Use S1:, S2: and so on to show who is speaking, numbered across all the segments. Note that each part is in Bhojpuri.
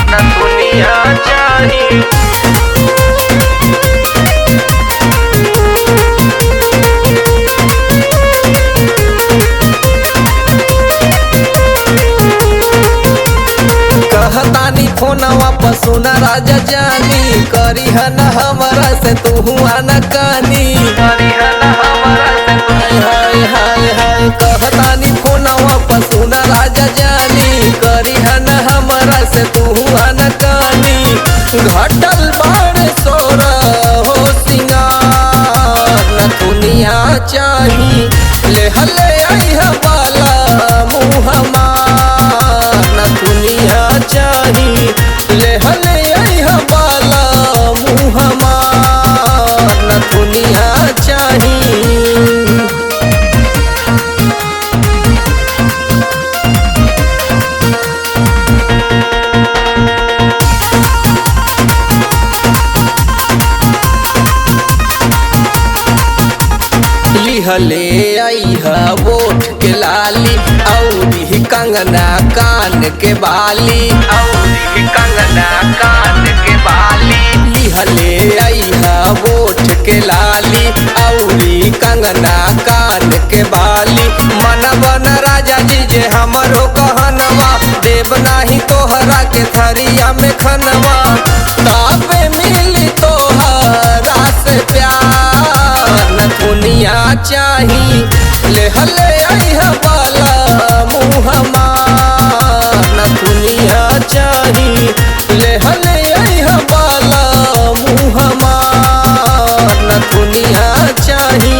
S1: ना दुनिया चाही कहतानी फोनवा पर सुना राजा जानी करी हन हमरा से तू आना कानी करी हन हमरा से तू हाय हाय हाय कहतानी फोनवा पर सुना राजा जानी करी हन हमरा से तू आना कानी घटल बाड़ सोरा हो सिंगार न दुनिया चाही ले हले आई वाला मुँह न दुनिया चाही ले हले आई वाला मुँह न दुनिया चाही लिहले आईहा वोट के लाली औरी कंगना कान के बाली औरी कंगना कान के बाली लिहले आईहा वोट के लाली औरी कंगना कान के बाली मन बन राजा जी जे हमरो कहनवा देव नाही तोहरा के थरिया में खनवा तापे मिली तोहरा से प्यार न दुनिया चाही ले हले आई वाला मुँह न दुनिया चाही ले हले आई वाला मुँह न दुनिया चाही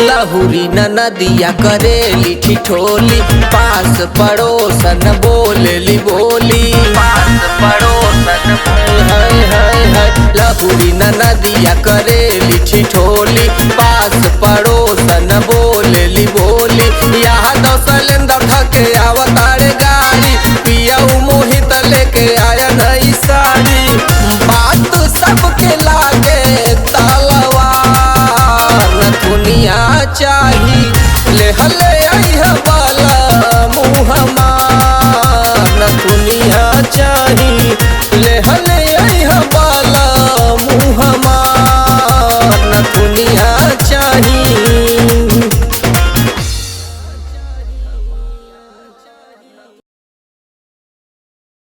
S1: लहुरी न नदिया करेली ठिठोली पास पड़ोसन बोलेली बोली पास पड़ोसन हाय हाय हाय लहुरी न नदिया करेली ठिठोली पास पड़ोसन बोलेली बोली यहाँ दो सिलेंडर धके आवतारे गाड़ी पियाऊ मोहित लेके आया नई साड़ी बात सबके लागे तलवार न दुनिया चाही ले हले आई वाला मुँह न दुनिया चाही ले हले